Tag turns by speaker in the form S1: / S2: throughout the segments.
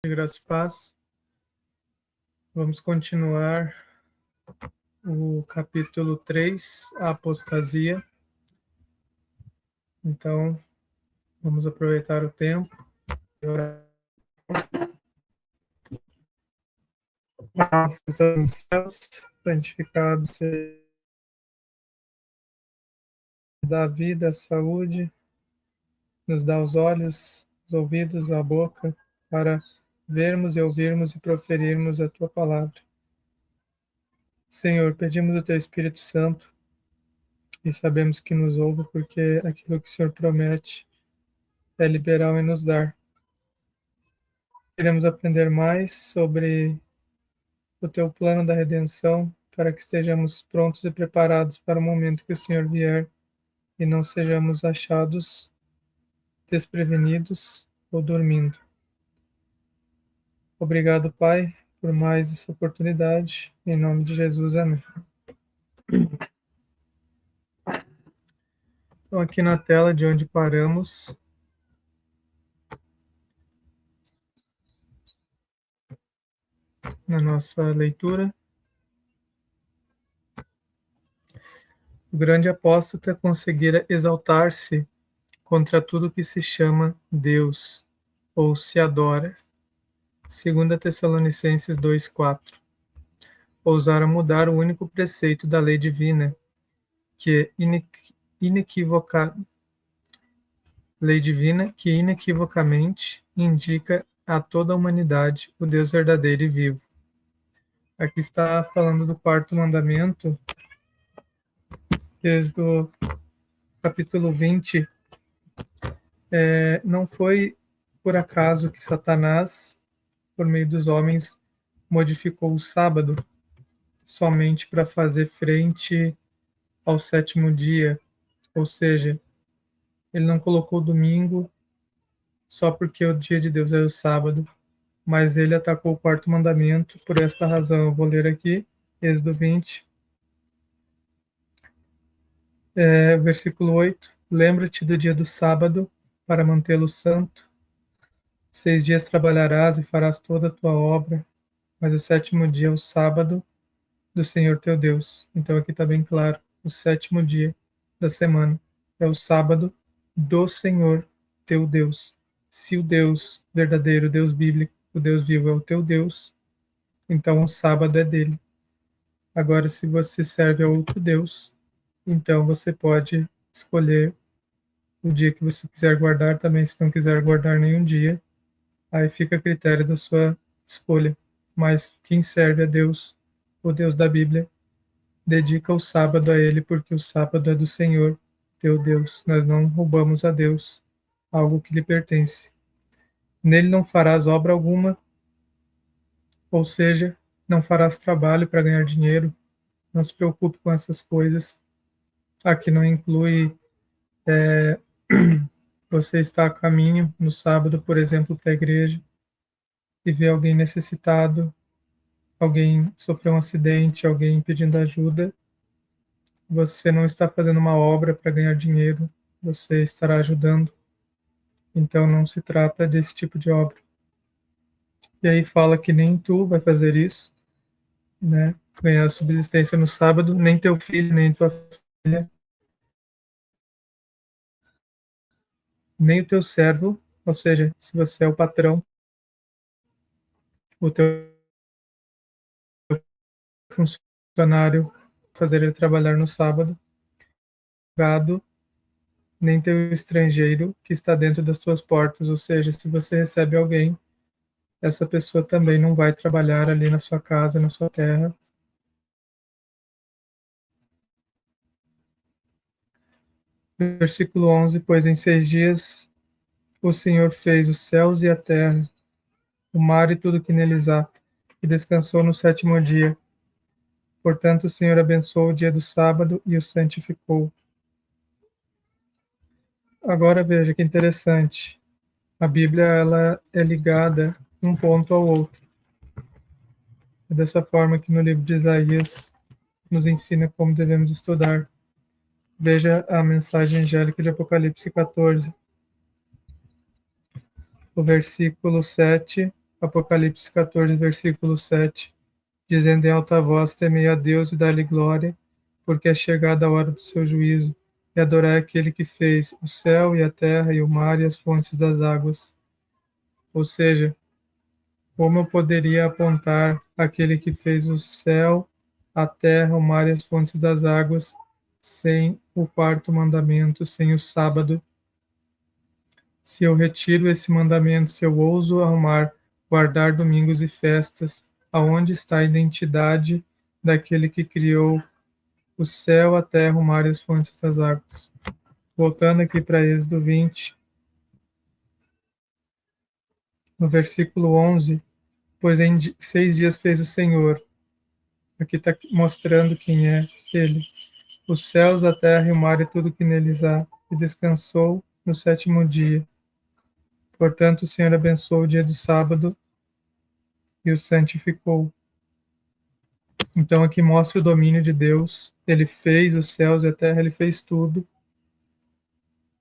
S1: Graça e paz. Vamos continuar o capítulo 3, a apostasia. Então, vamos aproveitar o tempo e orar. Nosso que estás nos céus, santificado seja a vida, a saúde, nos dá os olhos, os ouvidos, a boca, para vermos e ouvirmos e proferirmos a tua palavra. Senhor, pedimos o teu Espírito Santo e sabemos que nos ouve, porque aquilo que o Senhor promete é liberal em nos dar. Queremos aprender mais sobre o teu plano da redenção, para que estejamos prontos e preparados para o momento que o Senhor vier e não sejamos achados desprevenidos ou dormindo. Obrigado, Pai, por mais essa oportunidade. Em nome de Jesus, amém. Então, aqui na tela de onde paramos, na nossa leitura, o grande apóstata conseguira exaltar-se contra tudo que se chama Deus ou se adora. 2 Tessalonicenses 2:4. Ousara mudar o único preceito da lei divina, que inequivocamente indica a toda a humanidade o Deus verdadeiro e vivo. Aqui está falando do quarto mandamento, desde o capítulo 20. Não foi por acaso que Satanás, por meio dos homens, modificou o sábado somente para fazer frente ao sétimo dia, ou seja, ele não colocou o domingo só porque o dia de Deus é o sábado, mas ele atacou o quarto mandamento por esta razão. Eu vou ler aqui, Êxodo 20, versículo 8. Lembra-te do dia do sábado, para mantê-lo santo. 6 dias trabalharás e farás toda a tua obra, mas o sétimo dia é o sábado do Senhor teu Deus. Então aqui está bem claro, o sétimo dia da semana é o sábado do Senhor teu Deus. Se o Deus verdadeiro, o Deus bíblico, o Deus vivo é o teu Deus, então o sábado é dele. Agora, se você serve a outro Deus, então você pode escolher o dia que você quiser guardar também, se não quiser guardar nenhum dia, aí fica a critério da sua escolha. Mas quem serve a Deus, o Deus da Bíblia, dedica o sábado a ele, porque o sábado é do Senhor, teu Deus. Nós não roubamos a Deus algo que lhe pertence. Nele não farás obra alguma, ou seja, não farás trabalho para ganhar dinheiro. Não se preocupe com essas coisas. Aqui não inclui você estar a caminho no sábado, por exemplo, para a igreja, e ver alguém necessitado, alguém sofreu um acidente, alguém pedindo ajuda. Você não está fazendo uma obra para ganhar dinheiro, você estará ajudando. Então não se trata desse tipo de obra. E aí fala que nem tu vai fazer isso, né? Ganhar subsistência no sábado, nem teu filho, nem tua filha, nem o teu servo, ou seja, se você é o patrão, o teu funcionário, fazer ele trabalhar no sábado, gado, nem teu estrangeiro que está dentro das tuas portas, ou seja, se você recebe alguém, essa pessoa também não vai trabalhar ali na sua casa, na sua terra. Versículo 11, pois em 6 dias o Senhor fez os céus e a terra, o mar e tudo que neles há, e descansou no sétimo dia. Portanto, o Senhor abençoou o dia do sábado e o santificou. Agora veja que interessante. A Bíblia ela é ligada um ponto ao outro. É dessa forma que no livro de Isaías nos ensina como devemos estudar. Veja a mensagem angélica de Apocalipse 14. O versículo 7 Apocalipse 14, versículo 7, dizendo em alta voz: temei a Deus e dá-lhe glória, porque é chegada a hora do seu juízo, e adorai aquele que fez o céu e a terra e o mar e as fontes das águas. Ou seja, como eu poderia apontar aquele que fez o céu, a terra, o mar e as fontes das águas, sem o quarto mandamento, sem o sábado? Se eu retiro esse mandamento, se eu ouso arrumar, guardar domingos e festas, aonde está a identidade daquele que criou o céu, a terra, o mar e as fontes das águas? Voltando aqui para Êxodo 20, no versículo 11, pois em 6 dias fez o Senhor. Aqui está mostrando quem é Ele. Os céus, a terra e o mar e tudo que neles há, e descansou no sétimo dia. Portanto, o Senhor abençoou o dia do sábado e o santificou. Então, aqui mostra o domínio de Deus. Ele fez os céus e a terra, ele fez tudo.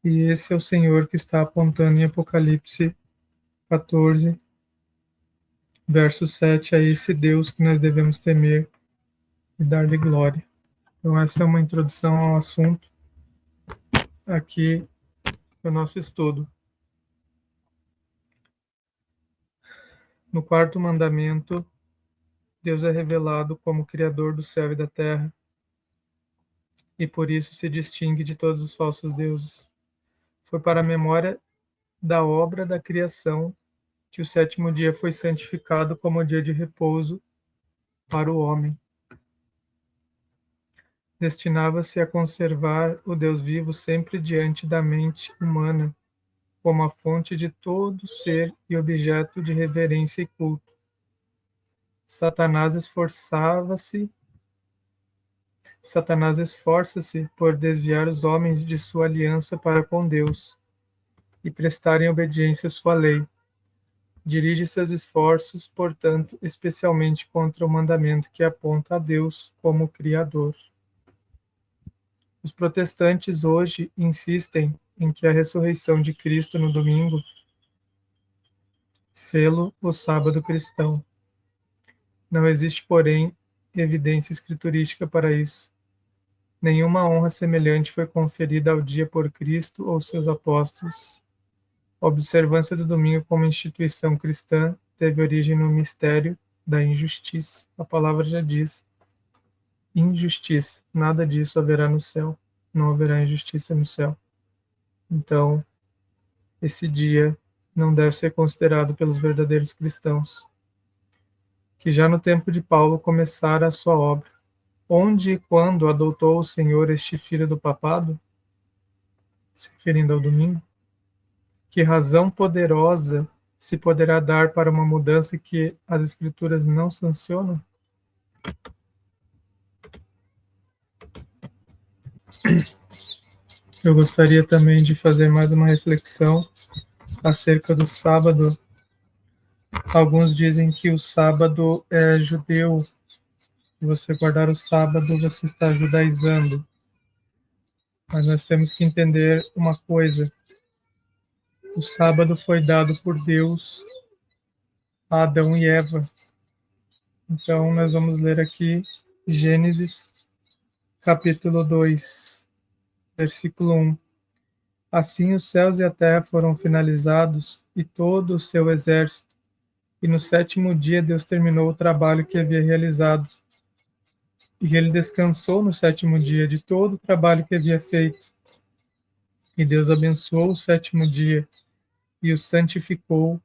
S1: E esse é o Senhor que está apontando em Apocalipse 14, verso 7, a esse Deus que nós devemos temer e dar-lhe glória. Então, essa é uma introdução ao assunto aqui do nosso estudo. No quarto mandamento, Deus é revelado como Criador do céu e da terra, e por isso se distingue de todos os falsos deuses. Foi para a memória da obra da criação que o sétimo dia foi santificado como dia de repouso para o homem. Destinava-se a conservar o Deus vivo sempre diante da mente humana, como a fonte de todo ser e objeto de reverência e culto. Satanás esforça-se por desviar os homens de sua aliança para com Deus e prestarem obediência à sua lei. Dirige seus esforços, portanto, especialmente contra o mandamento que aponta a Deus como Criador. Os protestantes hoje insistem em que a ressurreição de Cristo no domingo fê-lo o sábado cristão. Não existe, porém, evidência escriturística para isso. Nenhuma honra semelhante foi conferida ao dia por Cristo ou seus apóstolos. A observância do domingo como instituição cristã teve origem no mistério da injustiça. A palavra já diz: injustiça. Nada disso haverá no céu. Não haverá injustiça no céu. Então, esse dia não deve ser considerado pelos verdadeiros cristãos, que já no tempo de Paulo começara a sua obra. Onde e quando adotou o Senhor este filho do papado? Se referindo ao domingo. Que razão poderosa se poderá dar para uma mudança que as Escrituras não sancionam? Eu gostaria também de fazer mais uma reflexão acerca do sábado. Alguns dizem que o sábado é judeu. Se você guardar o sábado, você está judaizando. Mas nós temos que entender uma coisa. O sábado foi dado por Deus a Adão e Eva. Então, nós vamos ler aqui Gênesis, capítulo 2, versículo 1. Assim os céus e a terra foram finalizados e todo o seu exército. E no sétimo dia Deus terminou o trabalho que havia realizado. E ele descansou no sétimo dia de todo o trabalho que havia feito. E Deus abençoou o sétimo dia e o santificou,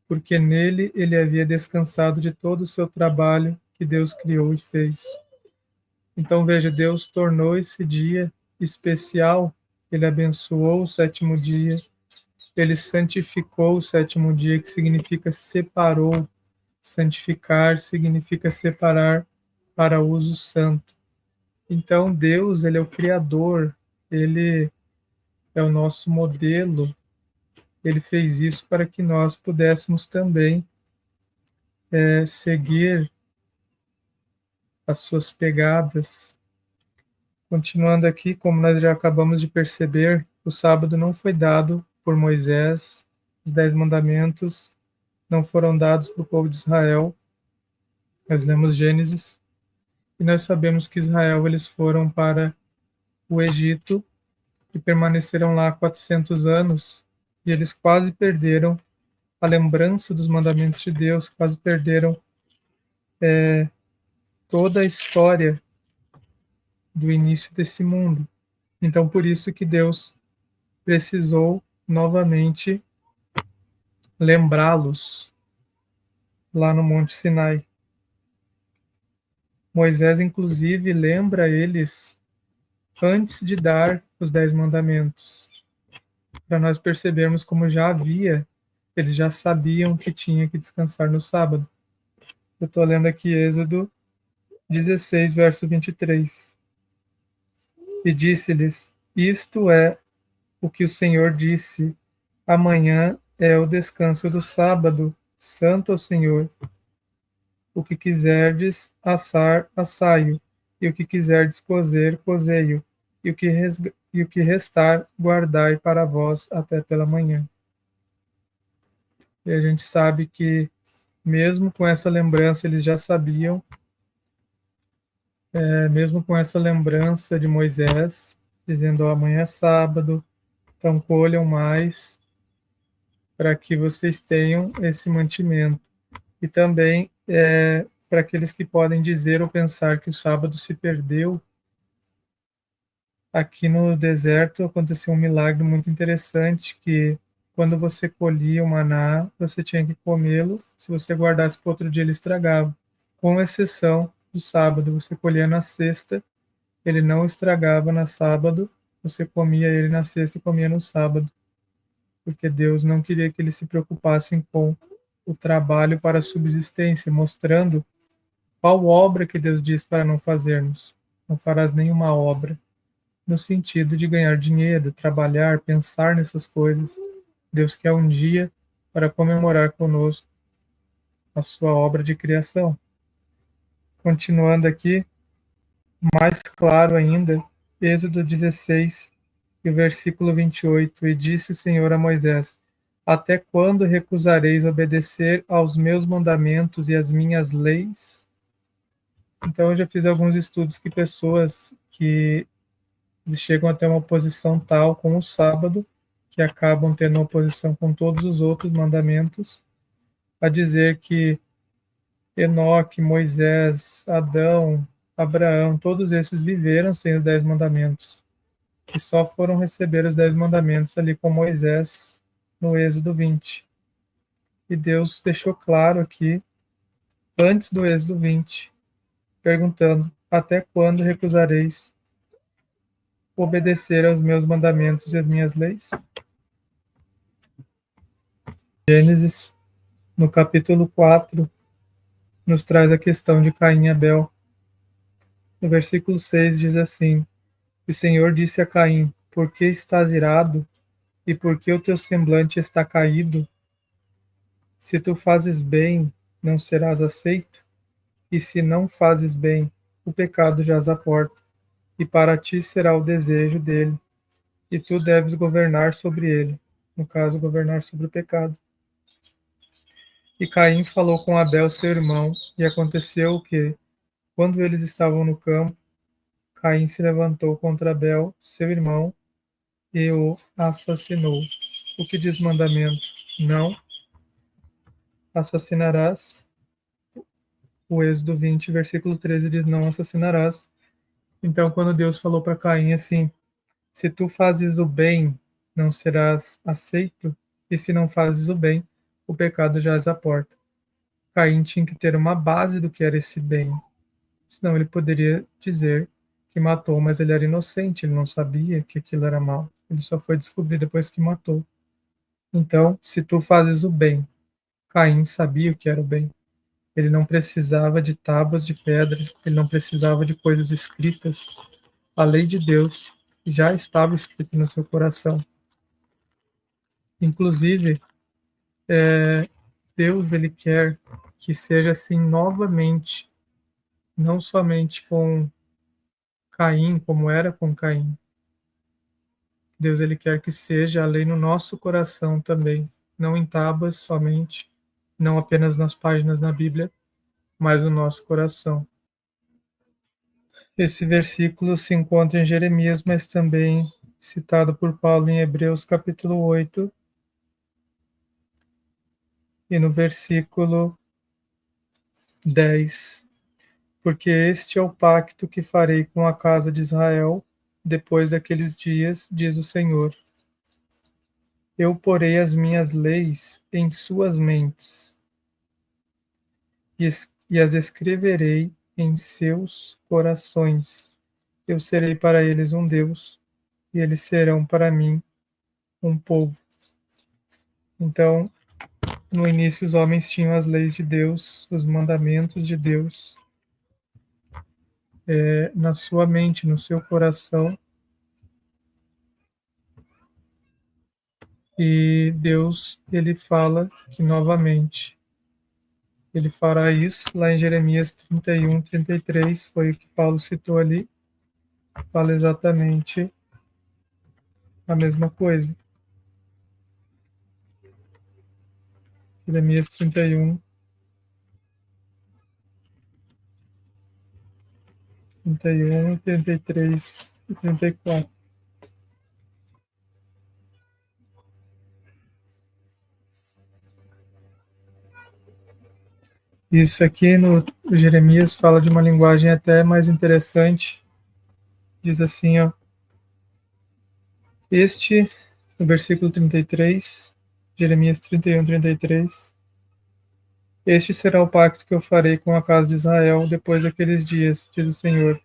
S1: porque nele ele havia descansado de todo o seu trabalho que Deus criou e fez. Então veja, Deus tornou esse dia especial, ele abençoou o sétimo dia, ele santificou o sétimo dia, que significa separou. Santificar significa separar para uso santo. Então Deus, ele é o Criador, ele é o nosso modelo, ele fez isso para que nós pudéssemos também seguir as suas pegadas. Continuando aqui, como nós já acabamos de perceber, o sábado não foi dado por Moisés, os 10 mandamentos não foram dados para o povo de Israel. Nós lemos Gênesis e nós sabemos que Israel eles foram para o Egito e permaneceram lá 400 anos e eles quase perderam a lembrança dos mandamentos de Deus, quase perderam toda a história do início desse mundo. Então, por isso que Deus precisou novamente lembrá-los lá no Monte Sinai. Moisés, inclusive, lembra eles antes de dar os 10 mandamentos, para nós percebermos como já havia, eles já sabiam que tinha que descansar no sábado. Eu estou lendo aqui Êxodo 16, verso 23. E disse-lhes: Isto é o que o Senhor disse: Amanhã é o descanso do sábado, santo ao Senhor. O que quiserdes assar, assai-o, e o que quiserdes cozer, cozei-o, e o que restar, guardai para vós até pela manhã. E a gente sabe que, mesmo com essa lembrança, eles já sabiam, mesmo com essa lembrança de Moisés, dizendo: amanhã é sábado, então colham mais, para que vocês tenham esse mantimento. E também para aqueles que podem dizer ou pensar que o sábado se perdeu, aqui no deserto aconteceu um milagre muito interessante, que quando você colhia o maná, você tinha que comê-lo, se você guardasse para outro dia ele estragava, com exceção do sábado, você colhia na sexta, ele não estragava no sábado, você comia ele na sexta e comia no sábado, porque Deus não queria que eles se preocupassem com o trabalho para a subsistência, mostrando qual obra que Deus diz para não fazermos. Não farás nenhuma obra, no sentido de ganhar dinheiro, trabalhar, pensar nessas coisas. Deus quer um dia para comemorar conosco a sua obra de criação. Continuando aqui, mais claro ainda, Êxodo 16, e o versículo 28, e disse o Senhor a Moisés: Até quando recusareis obedecer aos meus mandamentos e às minhas leis? Então, eu já fiz alguns estudos que pessoas que chegam até uma posição tal com o sábado, que acabam tendo oposição com todos os outros mandamentos, a dizer que Enoque, Moisés, Adão, Abraão, todos esses viveram sem os 10 mandamentos, que só foram receber os 10 mandamentos ali com Moisés no Êxodo 20. E Deus deixou claro aqui, antes do Êxodo 20, perguntando: até quando recusareis obedecer aos meus mandamentos e às minhas leis? Gênesis, no capítulo 4, nos traz a questão de Caim e Abel. No versículo 6 diz assim: O Senhor disse a Caim: Por que estás irado? E por que o teu semblante está caído? Se tu fazes bem, não serás aceito, e se não fazes bem, o pecado jaz à porta, e para ti será o desejo dele, e tu deves governar sobre ele, no caso, governar sobre o pecado. E Caim falou com Abel, seu irmão, e aconteceu que, quando eles estavam no campo, Caim se levantou contra Abel, seu irmão, e o assassinou. O que diz o mandamento? Não assassinarás. O Êxodo 20, versículo 13 diz: Não assassinarás. Então, quando Deus falou para Caim assim: Se tu fazes o bem, não serás aceito, e se não fazes o bem, o pecado jaz à porta. Caim tinha que ter uma base do que era esse bem. Senão ele poderia dizer que matou, mas ele era inocente, ele não sabia que aquilo era mal. Ele só foi descobrir depois que matou. Então, se tu fazes o bem, Caim sabia o que era o bem. Ele não precisava de tábuas de pedra, ele não precisava de coisas escritas. A lei de Deus já estava escrita no seu coração. Inclusive, Deus ele quer que seja assim novamente, não somente com Caim, como era com Caim. Deus ele quer que seja a lei no nosso coração também, não em tábuas somente, não apenas nas páginas da Bíblia, mas no nosso coração. Esse versículo se encontra em Jeremias, mas também citado por Paulo em Hebreus capítulo 8, e no versículo 10. Porque este é o pacto que farei com a casa de Israel depois daqueles dias, diz o Senhor. Eu porei as minhas leis em suas mentes e as escreverei em seus corações. Eu serei para eles um Deus, e eles serão para mim um povo. Então, no início, os homens tinham as leis de Deus, os mandamentos de Deus, na sua mente, no seu coração, e Deus, ele fala que novamente ele fará isso lá em Jeremias 31, 33, foi o que Paulo citou ali, fala exatamente a mesma coisa. Jeremias 31, 31, 33 e 34. Isso aqui no Jeremias fala de uma linguagem até mais interessante. Diz assim, ó, no versículo 33, Jeremias 31, 33, este será o pacto que eu farei com a casa de Israel depois daqueles dias, diz o Senhor.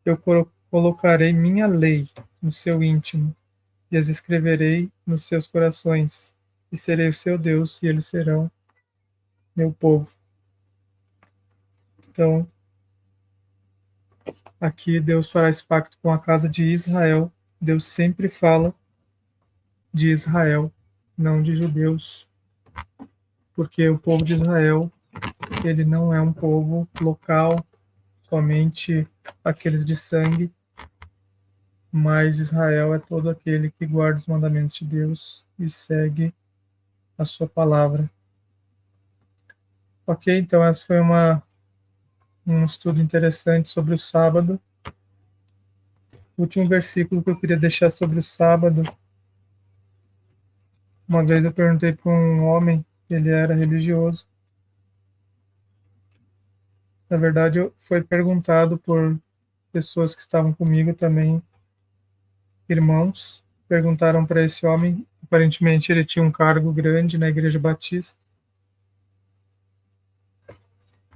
S1: Eu colocarei minha lei no seu íntimo e as escreverei nos seus corações, e serei o seu Deus, e eles serão meu povo. Então, aqui Deus fará esse pacto com a casa de Israel. Deus sempre fala de Israel, não de judeus, porque o povo de Israel, ele não é um povo local, somente aqueles de sangue, mas Israel é todo aquele que guarda os mandamentos de Deus e segue a sua palavra. Ok, então essa foi um estudo interessante sobre o sábado. O último versículo que eu queria deixar sobre o sábado, uma vez eu perguntei para um homem, ele era religioso. Na verdade, foi perguntado por pessoas que estavam comigo também, irmãos, perguntaram para esse homem, aparentemente ele tinha um cargo grande na Igreja Batista,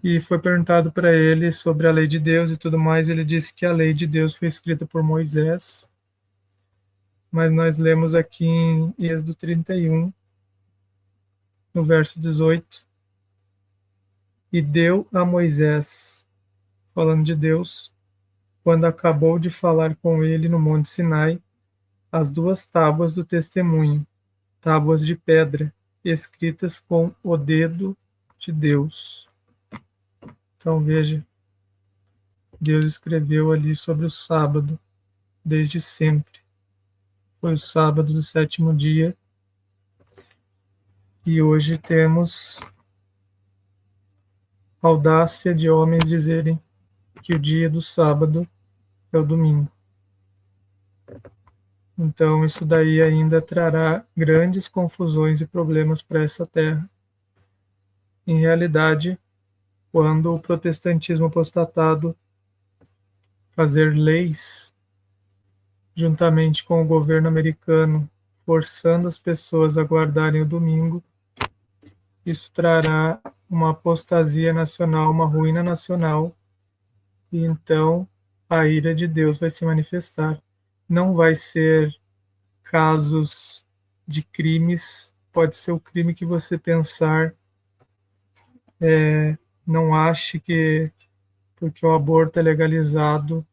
S1: e foi perguntado para ele sobre a lei de Deus e tudo mais. Ele disse que a lei de Deus foi escrita por Moisés, mas nós lemos aqui em Êxodo 31, no verso 18, e deu a Moisés, falando de Deus, quando acabou de falar com ele no Monte Sinai, as duas tábuas do testemunho, tábuas de pedra, escritas com o dedo de Deus. Então veja, Deus escreveu ali sobre o sábado, desde sempre. Foi o sábado do sétimo dia, e hoje temos a audácia de homens dizerem que o dia do sábado é o domingo. Então isso daí ainda trará grandes confusões e problemas para essa terra. Em realidade, quando o protestantismo apostatado fazer leis juntamente com o governo americano, forçando as pessoas a guardarem o domingo, isso trará uma apostasia nacional, uma ruína nacional, e então a ira de Deus vai se manifestar. Não vai ser casos de crimes, pode ser o crime que você pensar, não ache que porque o aborto é legalizado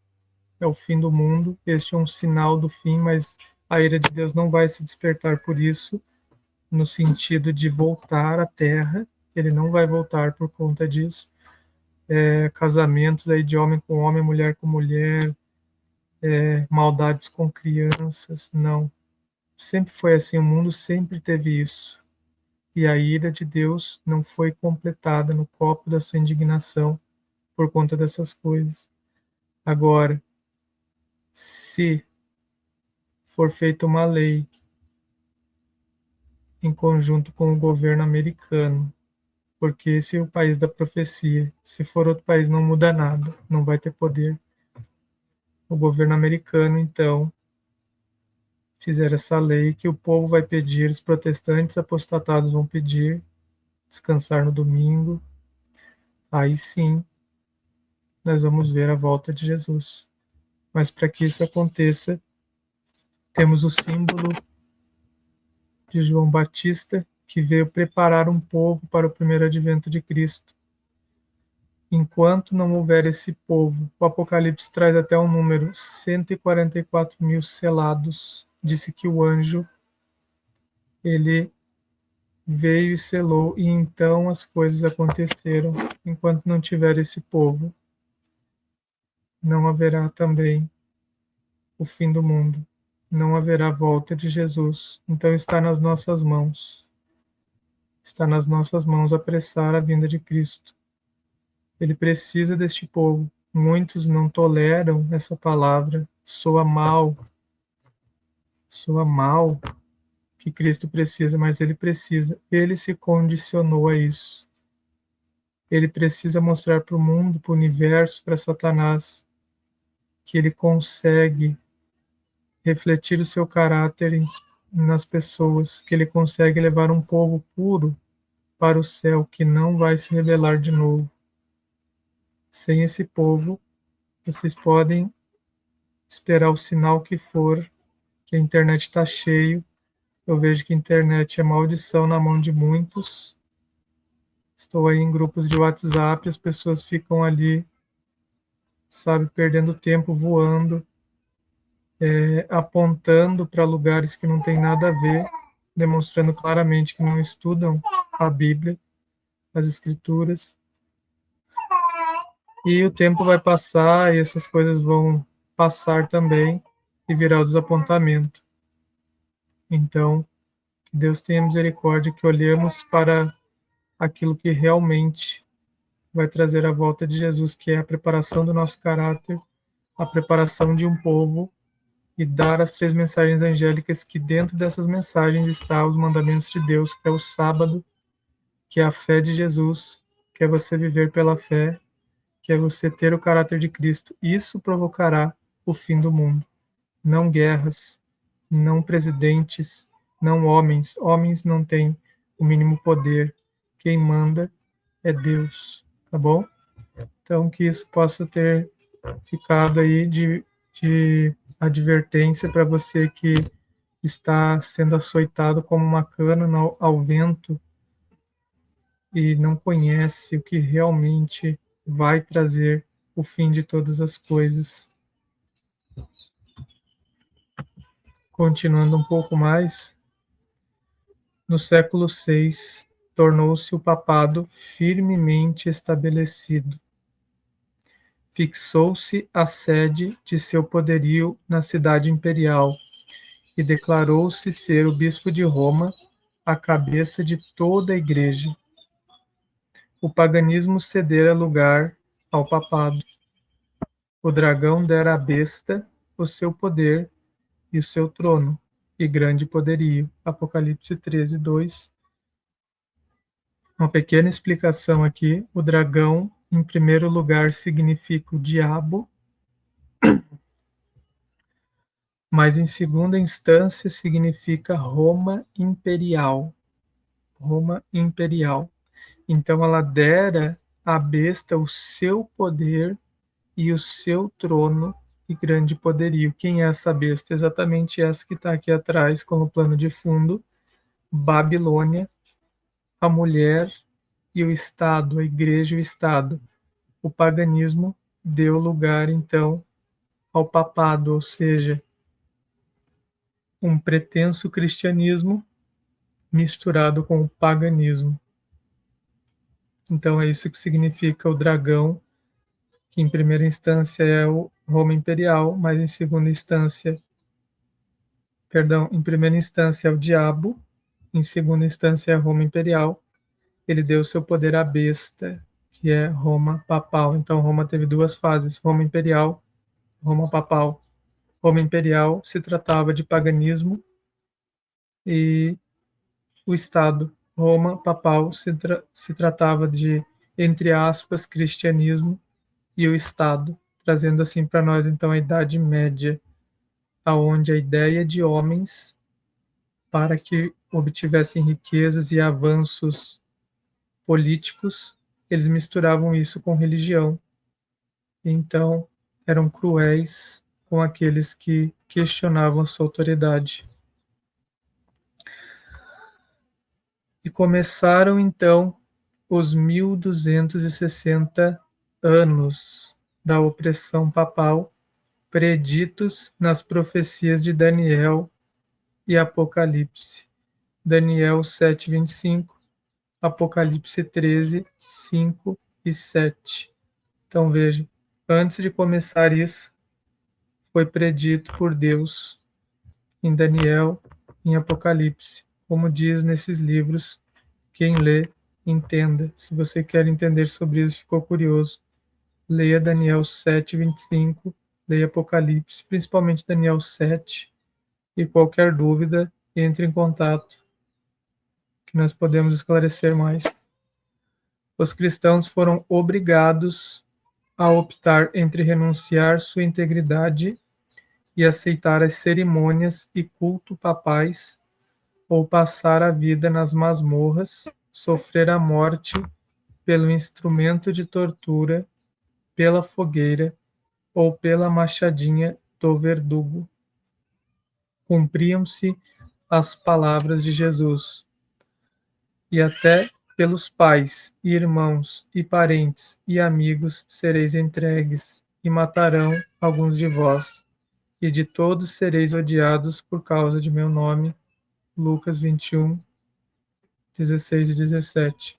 S1: é o fim do mundo, este é um sinal do fim, mas a ira de Deus não vai se despertar por isso, no sentido de voltar à terra, ele não vai voltar por conta disso. Casamentos aí de homem com homem, mulher com mulher, maldades com crianças, não. Sempre foi assim, o mundo sempre teve isso. e a ira de Deus não foi completada no copo da sua indignação por conta dessas coisas. Agora, se for feita uma lei em conjunto com o governo americano, porque esse é o país da profecia, se for outro país não muda nada, não vai ter poder. O governo americano, então, fizeram essa lei que o povo vai pedir, os protestantes apostatados vão pedir descansar no domingo. Aí sim, nós vamos ver a volta de Jesus. Mas para que isso aconteça, temos o símbolo de João Batista, que veio preparar um povo para o primeiro advento de Cristo. Enquanto não houver esse povo, o Apocalipse traz até um número, 144 mil selados. Disse que o anjo, ele veio e selou, e então as coisas aconteceram. Enquanto não tiver esse povo, não haverá também o fim do mundo. Não haverá volta de Jesus. Então está nas nossas mãos. Está nas nossas mãos apressar a vinda de Cristo. Ele precisa deste povo. Muitos não toleram essa palavra. Soa mal que Cristo precisa, mas ele precisa. Ele se condicionou a isso. Ele precisa mostrar para o mundo, para o universo, para Satanás, que ele consegue refletir o seu caráter nas pessoas, que ele consegue levar um povo puro para o céu, que não vai se rebelar de novo. Sem esse povo, vocês podem esperar o sinal que for, que a internet está cheio. Eu vejo que a internet é maldição na mão de muitos. Estou aí em grupos de WhatsApp, as pessoas ficam ali, sabe, perdendo tempo voando, apontando para lugares que não tem nada a ver, demonstrando claramente que não estudam a Bíblia, as Escrituras. E o tempo vai passar e essas coisas vão passar também e virar o desapontamento. Então, que Deus tenha misericórdia, que olhemos para aquilo que realmente vai trazer a volta de Jesus, que é a preparação do nosso caráter, a preparação de um povo e dar as 3 mensagens angélicas, que dentro dessas mensagens está os mandamentos de Deus, que é o sábado, que é a fé de Jesus, que é você viver pela fé, que é você ter o caráter de Cristo. Isso provocará o fim do mundo. Não guerras, não presidentes, não homens. Homens não têm o mínimo poder. Quem manda é Deus, tá bom? Então, que isso possa ter ficado aí de advertência para você que está sendo açoitado como uma cana ao vento e não conhece o que realmente vai trazer o fim de todas as coisas. Continuando um pouco mais, no século VI, tornou-se o papado firmemente estabelecido. Fixou-se a sede de seu poderio na cidade imperial e declarou-se ser o bispo de Roma, a cabeça de toda a igreja. O paganismo cedera lugar ao papado. O dragão dera à besta o seu poder e o seu trono, e grande poderio. Apocalipse 13, 2. Uma pequena explicação aqui. O dragão, em primeiro lugar, significa o diabo, mas em segunda instância significa Roma imperial. Roma imperial. Então ela dera à besta o seu poder e o seu trono e grande poderio. Quem é essa besta? Exatamente essa que está aqui atrás, como plano de fundo: Babilônia, a mulher e o Estado, a igreja e o Estado. O paganismo deu lugar, então, ao papado, ou seja, um pretenso cristianismo misturado com o paganismo. Então é isso que significa o dragão, que em primeira instância é o Roma Imperial, mas em primeira instância é o diabo, em segunda instância, a Roma Imperial. Ele deu seu poder à besta, que é Roma Papal. Então, Roma teve duas fases: Roma Imperial, Roma Papal. Roma Imperial se tratava de paganismo e o Estado. Roma Papal se tratava de, entre aspas, cristianismo e o Estado, trazendo assim para nós então a Idade Média, aonde a ideia de homens para que obtivessem riquezas e avanços políticos, eles misturavam isso com religião. Então, eram cruéis com aqueles que questionavam sua autoridade. E começaram então os 1260 anos da opressão papal, preditos nas profecias de Daniel e Apocalipse. Daniel 7:25, Apocalipse 13, 5 e 7. Então veja, antes de começar isso, foi predito por Deus em Daniel, em Apocalipse. Como diz nesses livros, quem lê, entenda. Se você quer entender sobre isso, ficou curioso, leia Daniel 7:25, leia Apocalipse, principalmente Daniel 7, e qualquer dúvida, entre em contato, que nós podemos esclarecer mais. Os cristãos foram obrigados a optar entre renunciar sua integridade e aceitar as cerimônias e culto papais, ou passar a vida nas masmorras, sofrer a morte pelo instrumento de tortura, pela fogueira ou pela machadinha do verdugo. Cumpriam-se as palavras de Jesus. E até pelos pais, e irmãos, e parentes, e amigos sereis entregues, e matarão alguns de vós, e de todos sereis odiados por causa de meu nome. Lucas 21, 16 e 17.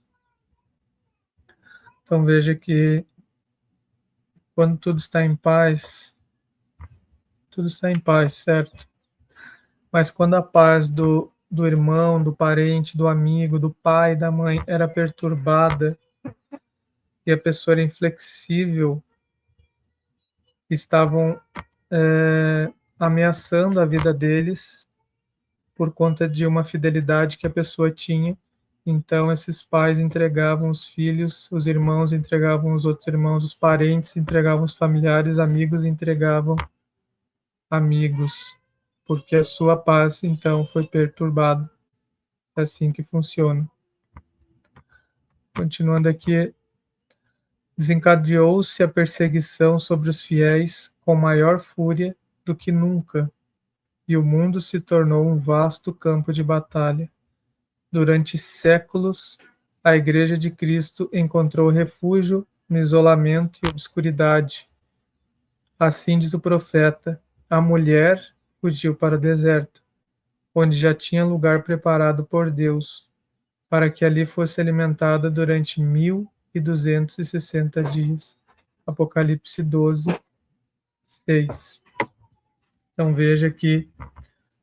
S1: Então veja que quando tudo está em paz, certo? Mas quando a paz do irmão, do parente, do amigo, do pai, da mãe era perturbada e a pessoa era inflexível, estavam ameaçando a vida deles por conta de uma fidelidade que a pessoa tinha. Então, esses pais entregavam os filhos, os irmãos entregavam os outros irmãos, os parentes entregavam os familiares, amigos entregavam amigos, porque a sua paz, então, foi perturbada. É assim que funciona. Continuando aqui, desencadeou-se a perseguição sobre os fiéis com maior fúria do que nunca, e o mundo se tornou um vasto campo de batalha. Durante séculos, a Igreja de Cristo encontrou refúgio no isolamento e obscuridade. Assim diz o profeta: a mulher fugiu para o deserto, onde já tinha lugar preparado por Deus, para que ali fosse alimentada durante 1260 dias. Apocalipse 12, 6. Então veja que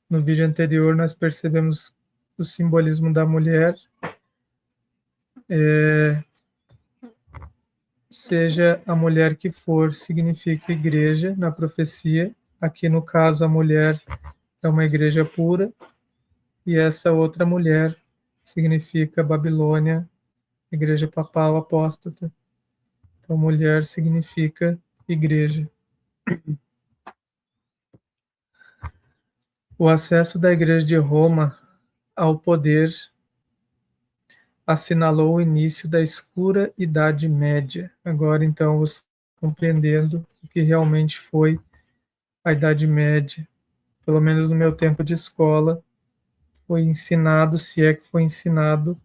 S1: no vídeo anterior nós percebemos o simbolismo da mulher, seja a mulher que for, significa igreja na profecia. Aqui no caso a mulher é uma igreja pura, e essa outra mulher significa Babilônia, igreja papal apóstata. Então mulher significa igreja. O acesso da Igreja de Roma ao poder assinalou o início da escura Idade Média. Agora, então, você compreendendo o que realmente foi a Idade Média, pelo menos no meu tempo de escola, foi ensinado, se é que foi ensinado,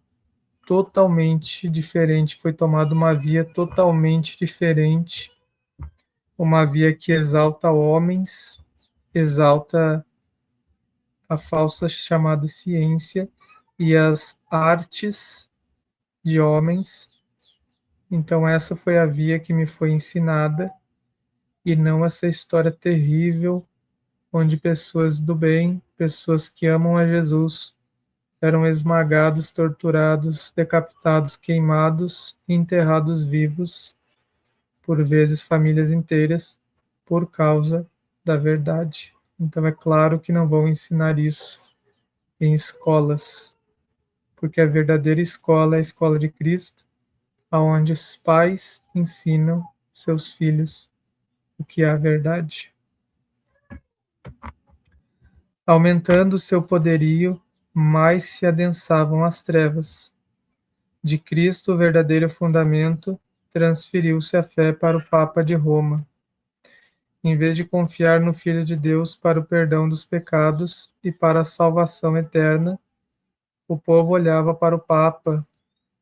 S1: totalmente diferente. Foi tomada uma via totalmente diferente, uma via que exalta homens, exalta a falsa chamada ciência e as artes de homens. Então essa foi a via que me foi ensinada, e não essa história terrível onde pessoas do bem, pessoas que amam a Jesus, eram esmagados, torturados, decapitados, queimados e enterrados vivos, por vezes famílias inteiras, por causa da verdade. Então é claro que não vão ensinar isso em escolas, porque a verdadeira escola é a escola de Cristo, aonde os pais ensinam seus filhos o que é a verdade. Aumentando seu poderio, mais se adensavam as trevas. De Cristo, o verdadeiro fundamento, transferiu-se a fé para o Papa de Roma. Em vez de confiar no Filho de Deus para o perdão dos pecados e para a salvação eterna, o povo olhava para o Papa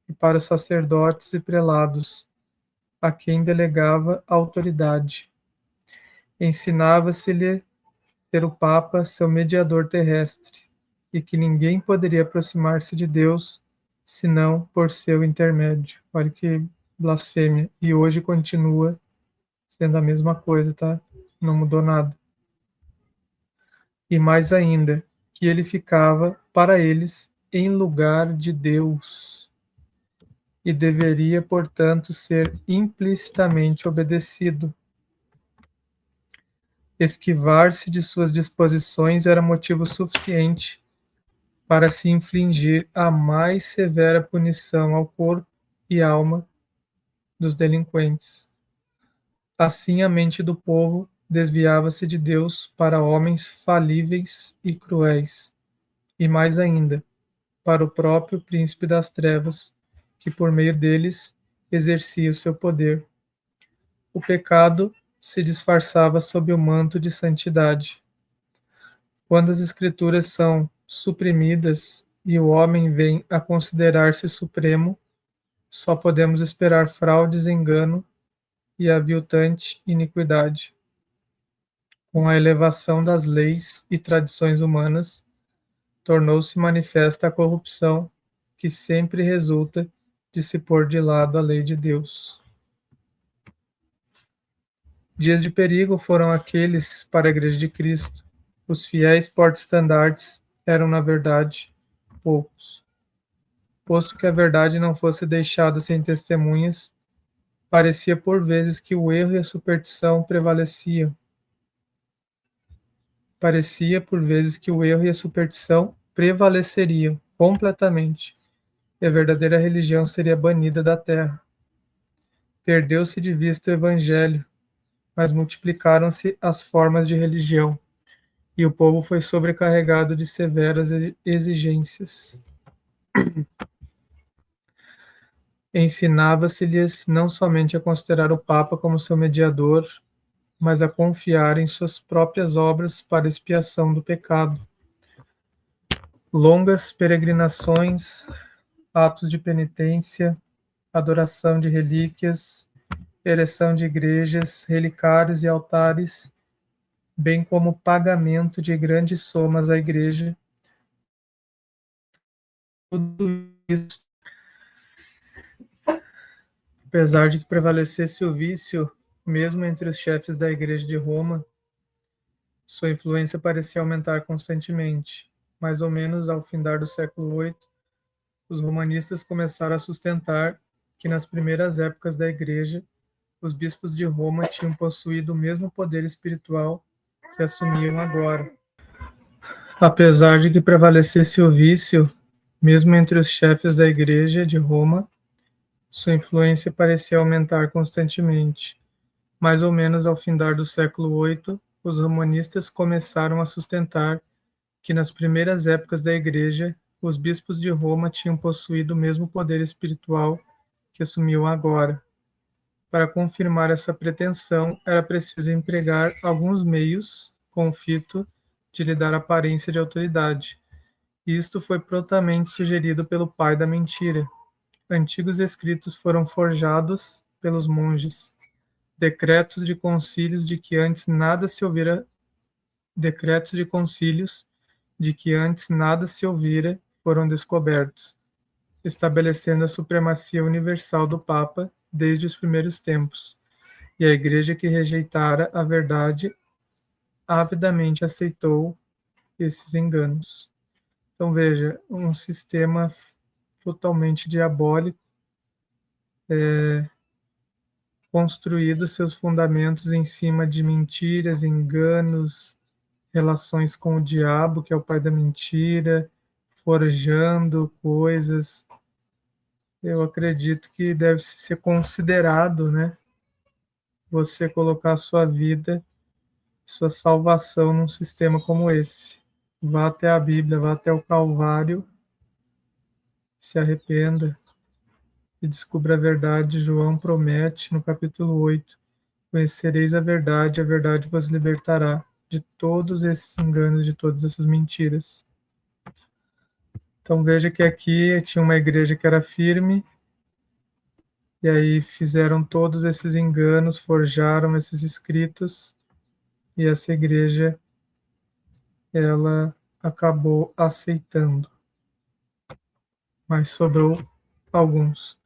S1: e para os sacerdotes e prelados, a quem delegava a autoridade. Ensinava-se-lhe ser o Papa seu mediador terrestre, e que ninguém poderia aproximar-se de Deus senão por seu intermédio. Olha que blasfêmia. E hoje continua sendo a mesma coisa, tá? Não mudou nada. E mais ainda, que ele ficava para eles em lugar de Deus e deveria, portanto, ser implicitamente obedecido. Esquivar-se de suas disposições era motivo suficiente para se infligir a mais severa punição ao corpo e alma dos delinquentes. Assim, a mente do povo desviava-se de Deus para homens falíveis e cruéis, e mais ainda, para o próprio príncipe das trevas, que por meio deles exercia o seu poder. O pecado se disfarçava sob o manto de santidade. Quando as escrituras são suprimidas e o homem vem a considerar-se supremo, só podemos esperar fraudes, engano e aviltante iniquidade. Com a elevação das leis e tradições humanas, tornou-se manifesta a corrupção que sempre resulta de se pôr de lado a lei de Deus. Dias de perigo foram aqueles para a Igreja de Cristo. Os fiéis porta-estandartes eram, na verdade, poucos. Posto que a verdade não fosse deixada sem testemunhas, parecia por vezes que o erro e a superstição prevaleciam. Parecia por vezes que o erro e a superstição prevaleceriam completamente, e a verdadeira religião seria banida da terra. Perdeu-se de vista o evangelho, mas multiplicaram-se as formas de religião, e o povo foi sobrecarregado de severas exigências. Ensinava-se-lhes não somente a considerar o Papa como seu mediador, mas a confiar em suas próprias obras para expiação do pecado. Longas peregrinações, atos de penitência, adoração de relíquias, ereção de igrejas, relicários e altares, bem como pagamento de grandes somas à igreja. Tudo isso, apesar de que prevalecesse o vício, mesmo entre os chefes da igreja de Roma, sua influência parecia aumentar constantemente. Mais ou menos ao findar do século VIII, os romanistas começaram a sustentar que nas primeiras épocas da igreja, os bispos de Roma tinham possuído o mesmo poder espiritual que assumiam agora. Apesar de que prevalecesse o vício, mesmo entre os chefes da igreja de Roma, sua influência parecia aumentar constantemente. Mais ou menos ao findar do século VIII, os romanistas começaram a sustentar que nas primeiras épocas da igreja, os bispos de Roma tinham possuído o mesmo poder espiritual que assumiam agora. Para confirmar essa pretensão, era preciso empregar alguns meios com o fito de lhe dar aparência de autoridade. Isto foi prontamente sugerido pelo pai da mentira. Antigos escritos foram forjados pelos monges. Decretos de concílios de que antes nada se ouvira foram descobertos, estabelecendo a supremacia universal do Papa desde os primeiros tempos, e a Igreja que rejeitara a verdade avidamente aceitou esses enganos. Então, veja, um sistema totalmente diabólico, construído seus fundamentos em cima de mentiras, enganos, relações com o diabo, que é o pai da mentira, forjando coisas. Eu acredito que deve ser considerado, né, você colocar a sua vida, sua salvação num sistema como esse. Vá até a Bíblia, vá até o Calvário, se arrependa e descubra a verdade. João promete no capítulo 8: conhecereis a verdade vos libertará de todos esses enganos, de todas essas mentiras. Então veja que aqui tinha uma igreja que era firme, e aí fizeram todos esses enganos, forjaram esses escritos, e essa igreja, ela acabou aceitando, mas sobrou alguns.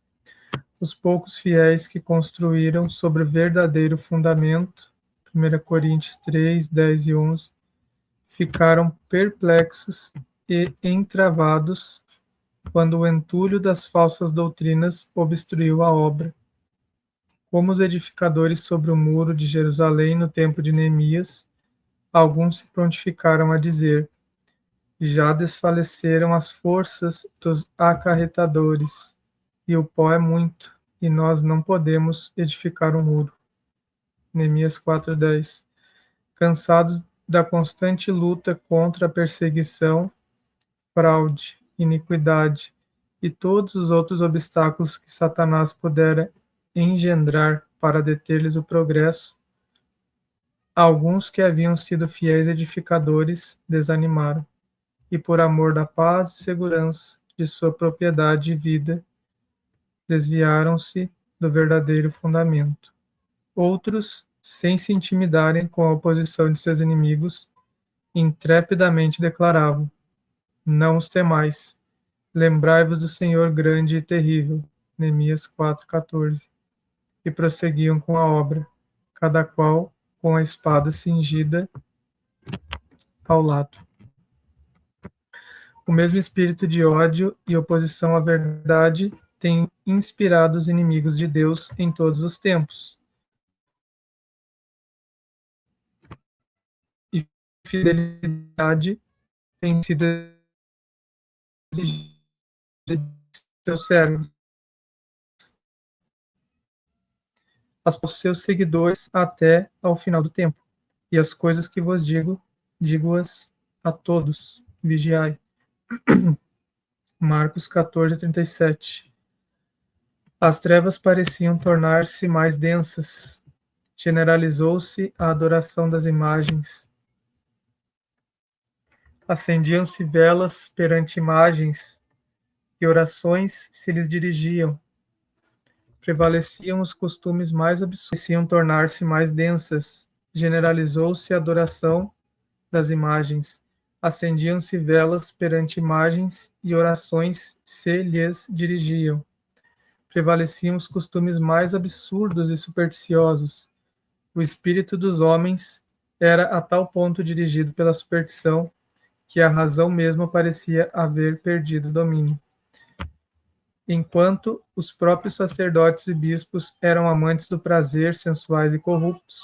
S1: Os poucos fiéis que construíram sobre o verdadeiro fundamento, 1 Coríntios 3, 10 e 11, ficaram perplexos e entravados quando o entulho das falsas doutrinas obstruiu a obra. Como os edificadores sobre o muro de Jerusalém no tempo de Neemias, alguns se prontificaram a dizer: já desfaleceram as forças dos acarretadores, e o pó é muito, e nós não podemos edificar um muro. Neemias 4:10. Cansados da constante luta contra a perseguição, fraude, iniquidade e todos os outros obstáculos que Satanás pudera engendrar para deter-lhes o progresso, alguns que haviam sido fiéis edificadores desanimaram, e por amor da paz e segurança de sua propriedade e vida, desviaram-se do verdadeiro fundamento. Outros, sem se intimidarem com a oposição de seus inimigos, intrepidamente declaravam: não os temais, lembrai-vos do Senhor grande e terrível. Neemias 4:14. E prosseguiam com a obra, cada qual com a espada cingida ao lado. O mesmo espírito de ódio e oposição à verdade tem inspirado os inimigos de Deus em todos os tempos. E fidelidade tem sido exigida de seus servos, aos seus seguidores até ao final do tempo. E as coisas que vos digo, digo-as a todos. Vigiai. Marcos 14:37. As trevas pareciam tornar-se mais densas. Generalizou-se a adoração das imagens. Acendiam-se velas perante imagens, e orações se lhes dirigiam. Prevaleciam os costumes mais absurdos, pareciam tornar-se mais densas. Generalizou-se a adoração das imagens. Acendiam-se velas perante imagens, e orações se lhes dirigiam. Prevaleciam os costumes mais absurdos e supersticiosos. O espírito dos homens era a tal ponto dirigido pela superstição que a razão mesma parecia haver perdido o domínio. Enquanto os próprios sacerdotes e bispos eram amantes do prazer, sensuais e corruptos,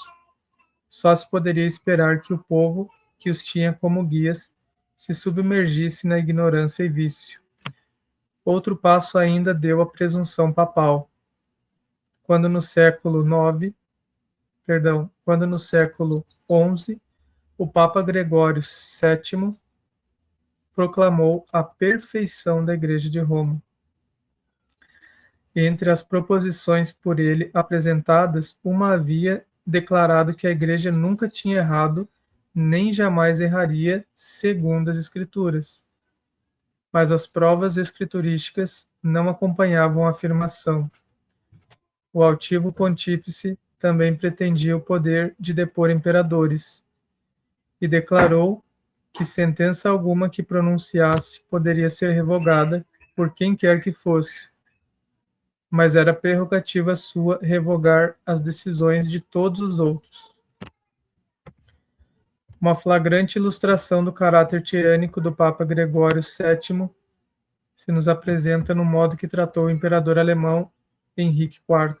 S1: só se poderia esperar que o povo, que os tinha como guias, se submergisse na ignorância e vício. Outro passo ainda deu a presunção papal. Quando no século XI, o Papa Gregório VII proclamou a perfeição da Igreja de Roma. Entre as proposições por ele apresentadas, uma havia declarado que a Igreja nunca tinha errado, nem jamais erraria, segundo as Escrituras. Mas as provas escriturísticas não acompanhavam a afirmação. O altivo pontífice também pretendia o poder de depor imperadores, e declarou que sentença alguma que pronunciasse poderia ser revogada por quem quer que fosse, mas era prerrogativa sua revogar as decisões de todos os outros. Uma flagrante ilustração do caráter tirânico do Papa Gregório VII se nos apresenta no modo que tratou o imperador alemão Henrique IV,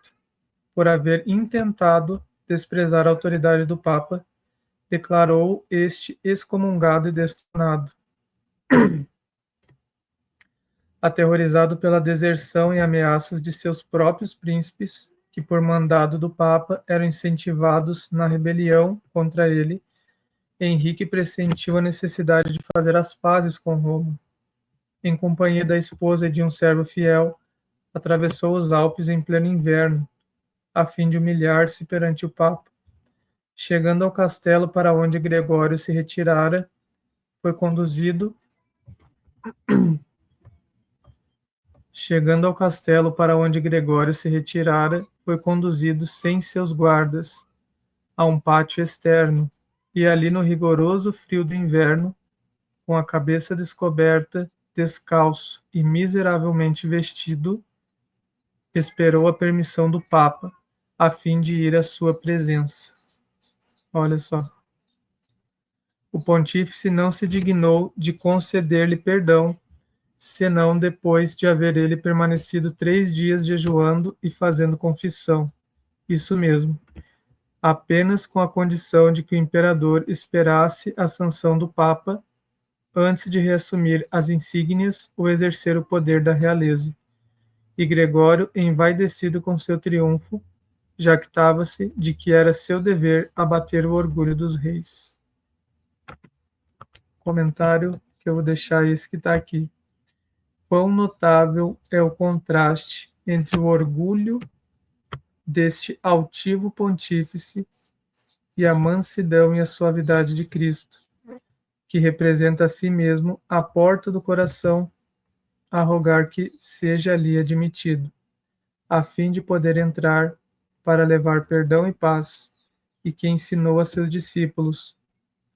S1: por haver intentado desprezar a autoridade do Papa, declarou este excomungado e destronado. Aterrorizado pela deserção e ameaças de seus próprios príncipes, que por mandado do Papa eram incentivados na rebelião contra ele, Henrique pressentiu a necessidade de fazer as pazes com Roma. Em companhia da esposa e de um servo fiel, atravessou os Alpes em pleno inverno, a fim de humilhar-se perante o Papa. Chegando ao castelo para onde Gregório se retirara, foi conduzido sem seus guardas a um pátio externo, e ali no rigoroso frio do inverno, com a cabeça descoberta, descalço e miseravelmente vestido, esperou a permissão do Papa, a fim de ir à sua presença. Olha só. O pontífice não se dignou de conceder-lhe perdão, senão depois de haver ele permanecido 3 dias jejuando e fazendo confissão. Isso mesmo, apenas com a condição de que o imperador esperasse a sanção do Papa antes de reassumir as insígnias ou exercer o poder da realeza. E Gregório, envaidecido com seu triunfo, jactava-se de que era seu dever abater o orgulho dos reis. Comentário que eu vou deixar esse que está aqui. Quão notável é o contraste entre o orgulho deste altivo pontífice e a mansidão e a suavidade de Cristo, que representa a si mesmo a porta do coração, a rogar que seja ali admitido, a fim de poder entrar para levar perdão e paz, e que ensinou a seus discípulos: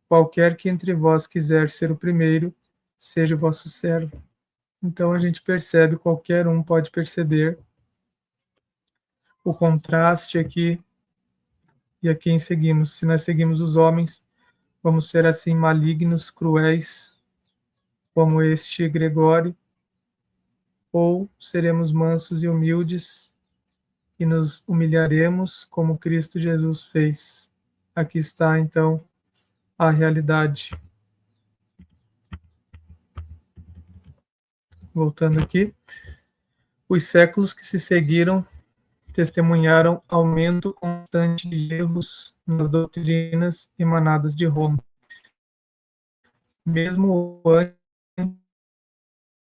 S1: qualquer que entre vós quiser ser o primeiro, seja o vosso servo. Então a gente percebe, qualquer um pode perceber o contraste aqui e a quem seguimos. Se nós seguimos os homens, vamos ser assim malignos, cruéis, como este Gregório, ou seremos mansos e humildes e nos humilharemos como Cristo Jesus fez. Aqui está, então, a realidade. Voltando aqui, os séculos que se seguiram testemunharam aumento constante de erros nas doutrinas emanadas de Roma. Mesmo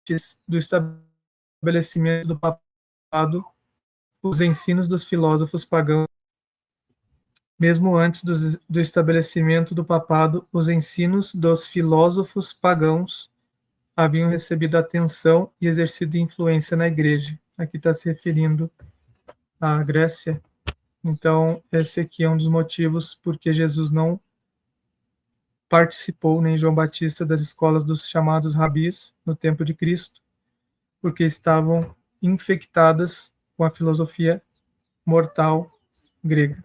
S1: antes do estabelecimento do papado, os ensinos dos filósofos pagãos Mesmo antes do estabelecimento do papado, os ensinos dos filósofos pagãos haviam recebido atenção e exercido influência na igreja. Aqui está se referindo à Grécia. Então, esse aqui é um dos motivos porque Jesus não participou, nem João Batista, das escolas dos chamados rabis no tempo de Cristo, porque estavam infectadas com a filosofia mortal grega.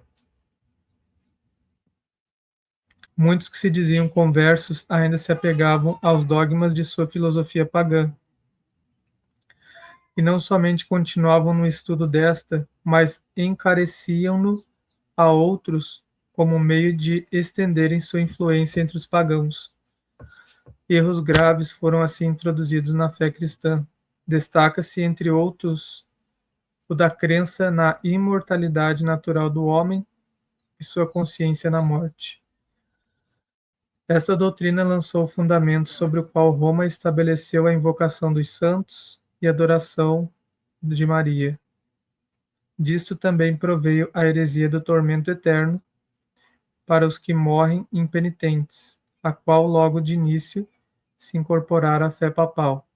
S1: Muitos que se diziam conversos ainda se apegavam aos dogmas de sua filosofia pagã. E não somente continuavam no estudo desta, mas encareciam-no a outros como meio de estenderem sua influência entre os pagãos. Erros graves foram assim introduzidos na fé cristã. Destaca-se, entre outros, o da crença na imortalidade natural do homem e sua consciência na morte. Esta doutrina lançou o fundamento sobre o qual Roma estabeleceu a invocação dos santos e a adoração de Maria. Disto também proveio a heresia do tormento eterno para os que morrem impenitentes, a qual logo de início se incorporara à fé papal.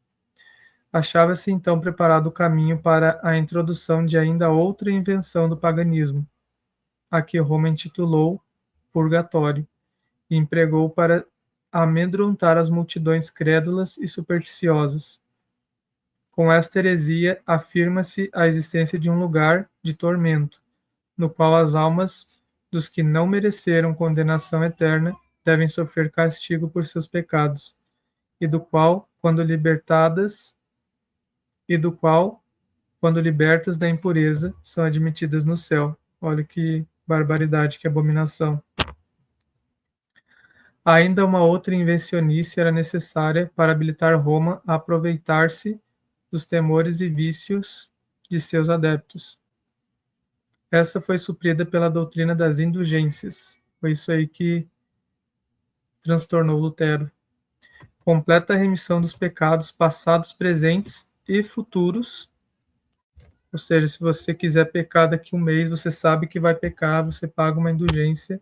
S1: Achava-se então preparado o caminho para a introdução de ainda outra invenção do paganismo, a que Roma intitulou purgatório, e empregou para amedrontar as multidões crédulas e supersticiosas. Com esta heresia, afirma-se a existência de um lugar de tormento, no qual as almas dos que não mereceram condenação eterna devem sofrer castigo por seus pecados, e do qual, quando libertas da impureza, são admitidas no céu. Olha que barbaridade, que abominação. Ainda uma outra invencionice era necessária para habilitar Roma a aproveitar-se dos temores e vícios de seus adeptos. Essa foi suprida pela doutrina das indulgências. Foi isso aí que transtornou Lutero. Completa remissão dos pecados passados, presentes e futuros. Ou seja, se você quiser pecar daqui um mês, você sabe que vai pecar, você paga uma indulgência,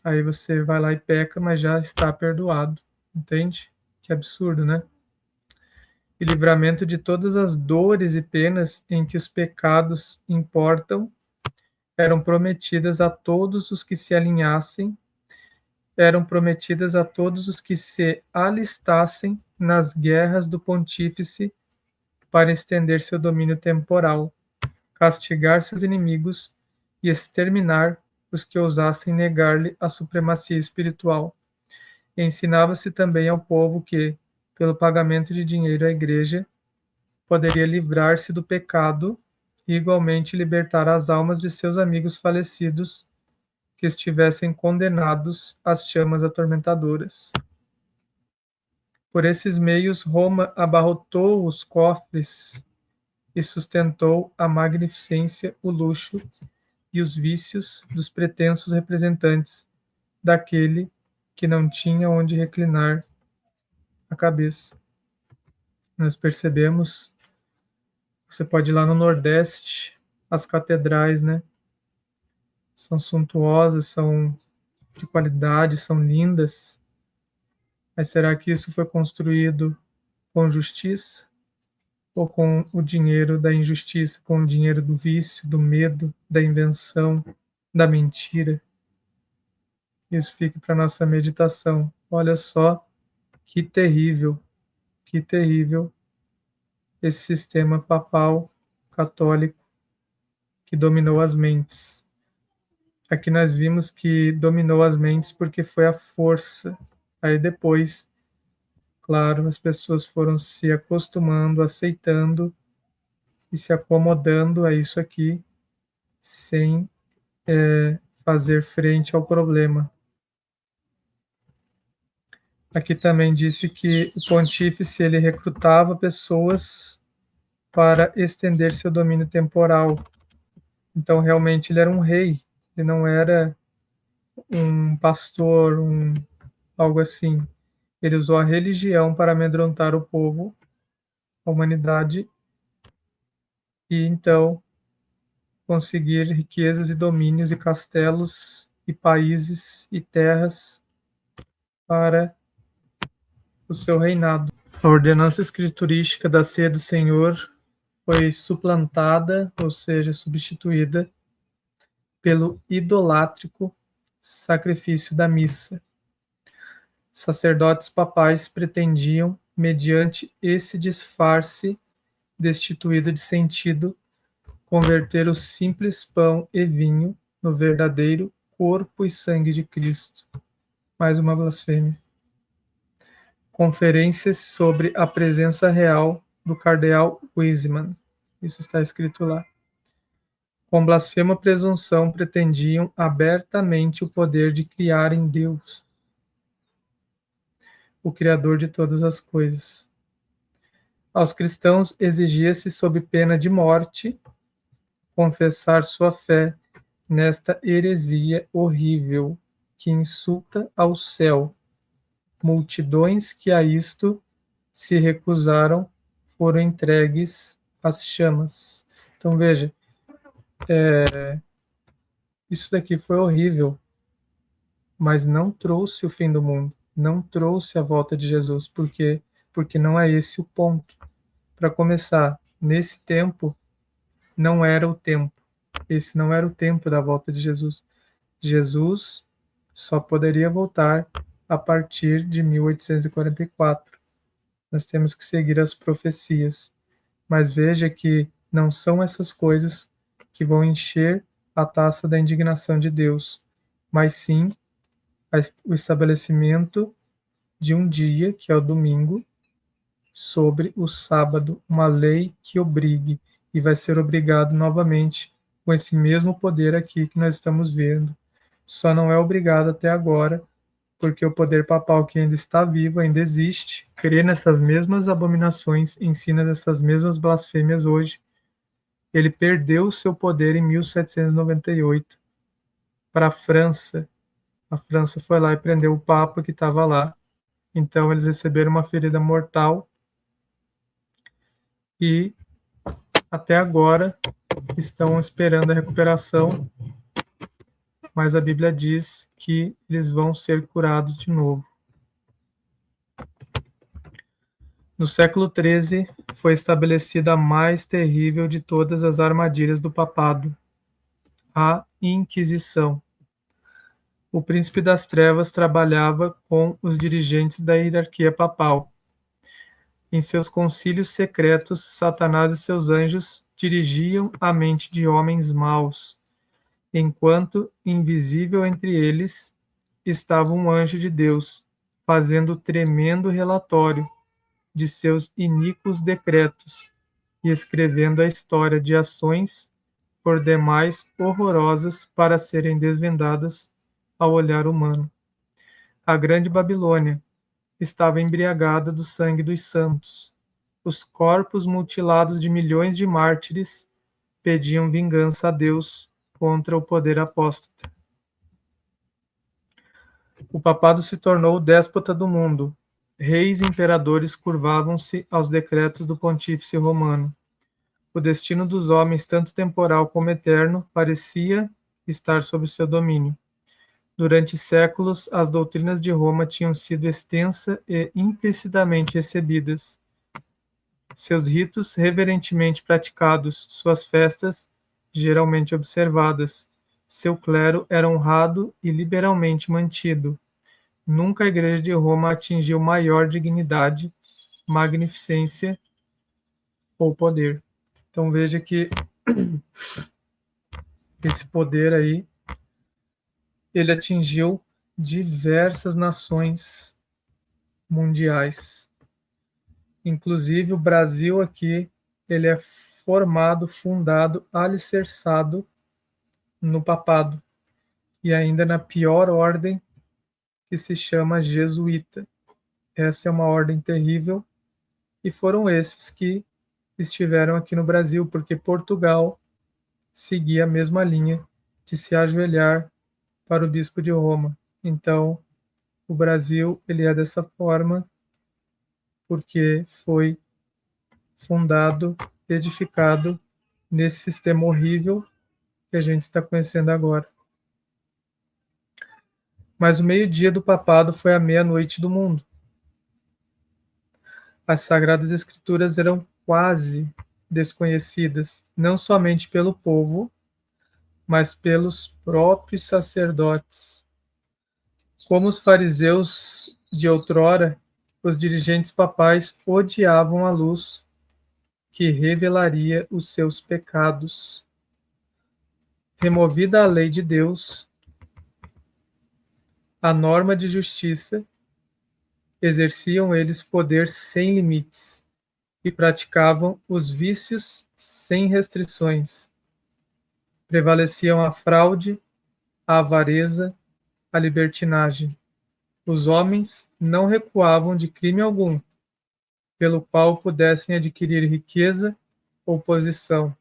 S1: aí você vai lá e peca, mas já está perdoado. Entende? Que absurdo, né? E livramento de todas as dores e penas em que os pecados importam eram prometidas a todos os que se alinhassem, eram prometidas a todos os que se alistassem nas guerras do pontífice para estender seu domínio temporal, castigar seus inimigos e exterminar os que ousassem negar-lhe a supremacia espiritual. Ensinava-se também ao povo que, pelo pagamento de dinheiro à igreja, poderia livrar-se do pecado e igualmente libertar as almas de seus amigos falecidos que estivessem condenados às chamas atormentadoras. Por esses meios, Roma abarrotou os cofres e sustentou a magnificência, o luxo e os vícios dos pretensos representantes daquele que não tinha onde reclinar a cabeça. Nós percebemos, você pode ir lá no Nordeste, as catedrais, né? São suntuosas, são de qualidade, são lindas. Mas será que isso foi construído com justiça? Ou com o dinheiro da injustiça, com o dinheiro do vício, do medo, da invenção, da mentira? Isso fica para nossa meditação. Olha só que terrível esse sistema papal católico que dominou as mentes. Aqui nós vimos que dominou as mentes porque foi a força. Aí depois, claro, as pessoas foram se acostumando, aceitando e se acomodando a isso aqui, sem fazer frente ao problema. Aqui também disse que o pontífice ele recrutava pessoas para estender seu domínio temporal. Então, realmente, ele era um rei, ele não era um pastor, algo assim. Ele usou a religião para amedrontar o povo, a humanidade, e então conseguir riquezas e domínios e castelos e países e terras para o seu reinado. A ordenança escriturística da ceia do Senhor foi suplantada, ou seja, substituída pelo idolátrico sacrifício da missa. Sacerdotes papais pretendiam, mediante esse disfarce destituído de sentido, converter o simples pão e vinho no verdadeiro corpo e sangue de Cristo. Mais uma blasfêmia. Conferências sobre a presença real do cardeal Wiseman. Isso está escrito lá. Com blasfema presunção pretendiam abertamente o poder de criar em Deus, o Criador de todas as coisas. Aos cristãos exigia-se, sob pena de morte, confessar sua fé nesta heresia horrível que insulta ao céu. Multidões que a isto se recusaram foram entregues às chamas. Então veja, isso daqui foi horrível, mas não trouxe o fim do mundo, não trouxe a volta de Jesus. Por quê? Porque não é esse o ponto. Para começar, nesse tempo, não era o tempo. Esse não era o tempo da volta de Jesus. Jesus só poderia voltar a partir de 1844. Nós temos que seguir as profecias. Mas veja que não são essas coisas que vão encher a taça da indignação de Deus, mas sim o estabelecimento de um dia, que é o domingo, sobre o sábado, uma lei que obrigue, e vai ser obrigado novamente com esse mesmo poder aqui que nós estamos vendo. Só não é obrigado até agora, porque o poder papal que ainda está vivo, ainda existe, crê nessas mesmas abominações, ensina dessas mesmas blasfêmias hoje. Ele perdeu o seu poder em 1798 para a França. A França foi lá e prendeu o Papa que estava lá. Então eles receberam uma ferida mortal e até agora estão esperando a recuperação, mas a Bíblia diz que eles vão ser curados de novo. No século XIII foi estabelecida a mais terrível de todas as armadilhas do papado, a Inquisição. O príncipe das trevas trabalhava com os dirigentes da hierarquia papal. Em seus concílios secretos, Satanás e seus anjos dirigiam a mente de homens maus, enquanto invisível entre eles estava um anjo de Deus, fazendo tremendo relatório de seus iníquos decretos e escrevendo a história de ações por demais horrorosas para serem desvendadas ao olhar humano. A grande Babilônia estava embriagada do sangue dos santos. Os corpos mutilados de milhões de mártires pediam vingança a Deus contra o poder apóstata. O papado se tornou o déspota do mundo. Reis e imperadores curvavam-se aos decretos do pontífice romano. O destino dos homens, tanto temporal como eterno, parecia estar sob seu domínio. Durante séculos, as doutrinas de Roma tinham sido extensa e implicitamente recebidas. Seus ritos reverentemente praticados, suas festas geralmente observadas. Seu clero era honrado e liberalmente mantido. Nunca a Igreja de Roma atingiu maior dignidade, magnificência ou poder. Então veja que esse poder aí, ele atingiu diversas nações mundiais. Inclusive o Brasil aqui, ele é formado, fundado, alicerçado no papado. E ainda na pior ordem, que se chama jesuíta. Essa é uma ordem terrível, e foram esses que estiveram aqui no Brasil, porque Portugal seguia a mesma linha de se ajoelhar para o bispo de Roma. Então, o Brasil, ele é dessa forma, porque foi fundado, edificado nesse sistema horrível que a gente está conhecendo agora. Mas o meio-dia do papado foi a meia-noite do mundo. As Sagradas Escrituras eram quase desconhecidas, não somente pelo povo, mas pelos próprios sacerdotes. Como os fariseus de outrora, os dirigentes papais odiavam a luz que revelaria os seus pecados. Removida a lei de Deus, a norma de justiça, exerciam eles poder sem limites e praticavam os vícios sem restrições. Prevaleciam a fraude, a avareza, a libertinagem. Os homens não recuavam de crime algum, pelo qual pudessem adquirir riqueza ou posição.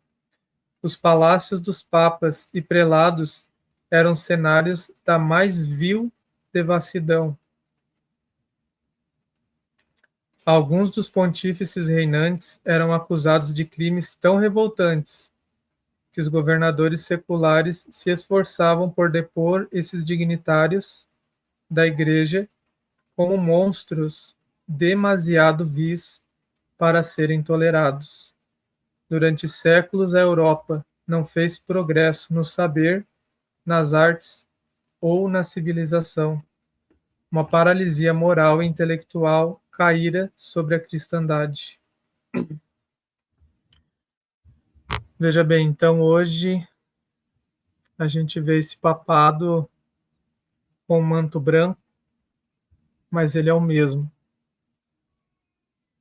S1: Os palácios dos papas e prelados eram cenários da mais vil devassidão. Alguns dos pontífices reinantes eram acusados de crimes tão revoltantes que os governadores seculares se esforçavam por depor esses dignitários da Igreja como monstros demasiado vis para serem tolerados. Durante séculos, a Europa não fez progresso no saber, nas artes ou na civilização. Uma paralisia moral e intelectual caíra sobre a cristandade. Veja bem, então hoje a gente vê esse papado com um manto branco, mas ele é o mesmo,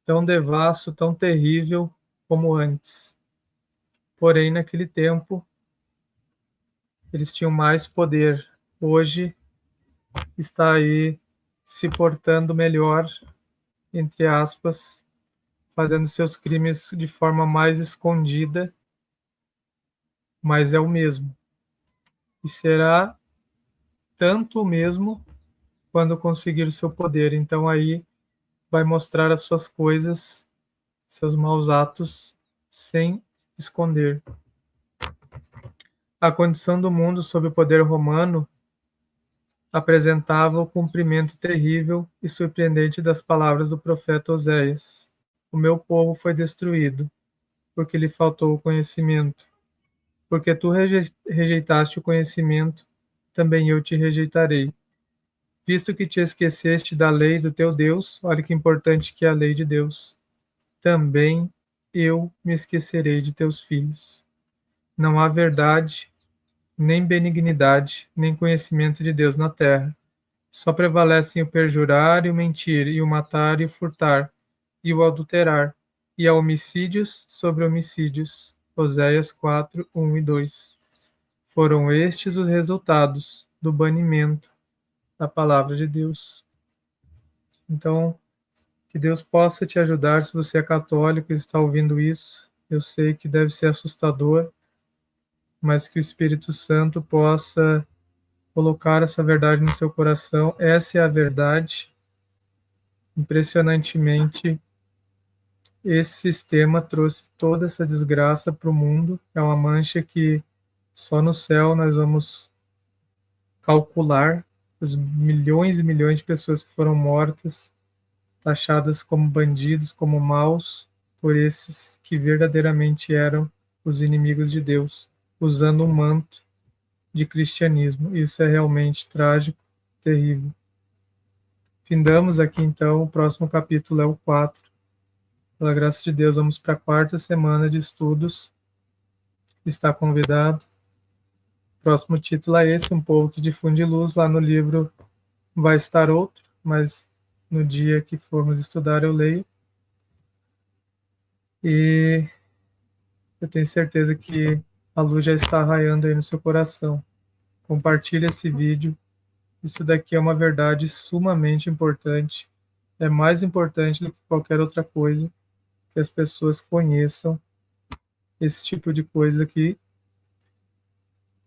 S1: tão devasso, tão terrível como antes. Porém, naquele tempo, eles tinham mais poder. Hoje está aí se portando melhor, entre aspas, fazendo seus crimes de forma mais escondida, mas é o mesmo. E será tanto o mesmo quando conseguir o seu poder. Então aí vai mostrar as suas coisas, seus maus atos, sem esconder. A condição do mundo sob o poder romano apresentava o cumprimento terrível e surpreendente das palavras do profeta Oséias: o meu povo foi destruído, porque lhe faltou o conhecimento. Porque tu rejeitaste o conhecimento, também eu te rejeitarei. Visto que te esqueceste da lei do teu Deus, olha que importante que é a lei de Deus, também eu me esquecerei de teus filhos. Não há verdade, nem benignidade, nem conhecimento de Deus na terra. Só prevalecem o perjurar e o mentir, e o matar e o furtar, e o adulterar, e há homicídios sobre homicídios. Oséias 4, 1 e 2. Foram estes os resultados do banimento da palavra de Deus. Então, que Deus possa te ajudar se você é católico e está ouvindo isso. Eu sei que deve ser assustador, mas que o Espírito Santo possa colocar essa verdade no seu coração. Essa é a verdade. Impressionantemente, esse sistema trouxe toda essa desgraça para o mundo. É uma mancha que só no céu nós vamos calcular os milhões e milhões de pessoas que foram mortas, taxadas como bandidos, como maus, por esses que verdadeiramente eram os inimigos de Deus, usando um manto de cristianismo. Isso é realmente trágico, terrível. Findamos aqui então, o próximo capítulo é o 4. Pela graça de Deus, vamos para a quarta semana de estudos. Está convidado. O próximo título é esse, Um Povo que Difunde Luz. Lá no livro vai estar outro, mas no dia que formos estudar eu leio. E eu tenho certeza que a luz já está raiando aí no seu coração. Compartilhe esse vídeo. Isso daqui é uma verdade sumamente importante. É mais importante do que qualquer outra coisa que as pessoas conheçam esse tipo de coisa aqui.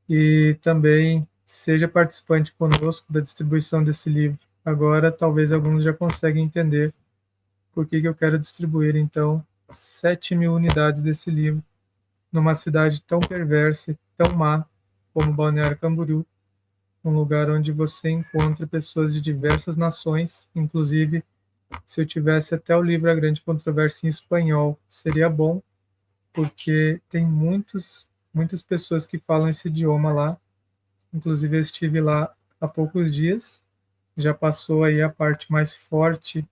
S1: E também seja participante conosco da distribuição desse livro. Agora, talvez alguns já conseguem entender por que eu quero distribuir, então, 7.000 unidades desse livro numa cidade tão perversa e tão má como Balneário Camboriú, um lugar onde você encontra pessoas de diversas nações, inclusive, se eu tivesse até o livro A Grande Controvérsia em espanhol, seria bom, porque tem muitas pessoas que falam esse idioma lá. Inclusive, eu estive lá há poucos dias, já passou aí a parte mais forte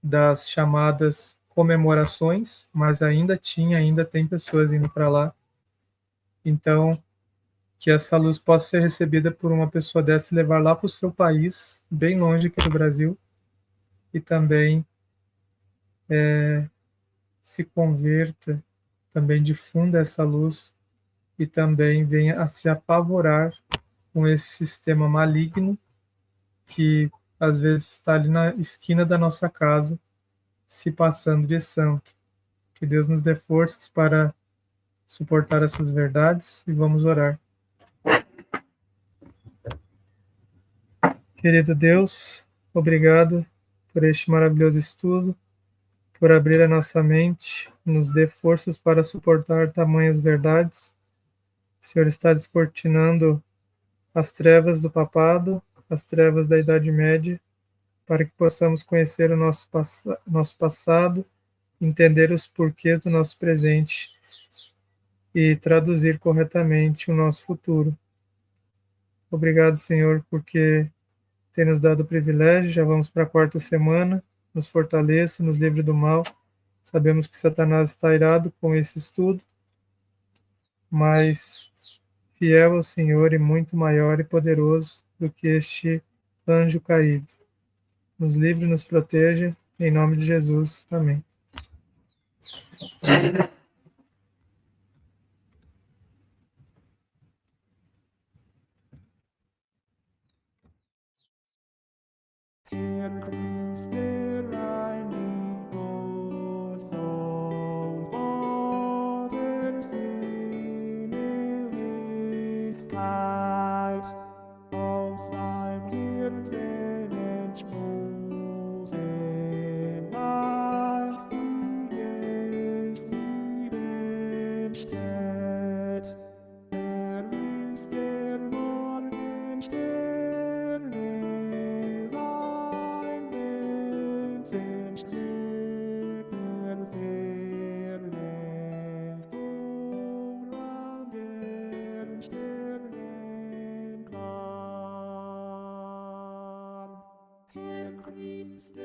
S1: das chamadas comemorações, mas ainda tem pessoas indo para lá. Então, que essa luz possa ser recebida por uma pessoa dessa e levar lá para o seu país, bem longe aqui do Brasil, e também se converta, também difunda essa luz e também venha a se apavorar com esse sistema maligno que às vezes está ali na esquina da nossa casa, se passando de santo. Que Deus nos dê forças para suportar essas verdades e vamos orar. Querido Deus, obrigado por este maravilhoso estudo, por abrir a nossa mente, nos dê forças para suportar tamanhas verdades. O Senhor está descortinando as trevas do papado, as trevas da Idade Média, para que possamos conhecer o nosso passado, entender os porquês do nosso presente e traduzir corretamente o nosso futuro. Obrigado, Senhor, porque tem nos dado o privilégio. Já vamos para a quarta semana. Nos fortaleça, nos livre do mal. Sabemos que Satanás está irado com esse estudo, mas fiel ao Senhor e muito maior e poderoso do que este anjo caído. Nos livre e nos proteja, em nome de Jesus. Amém.
S2: Christe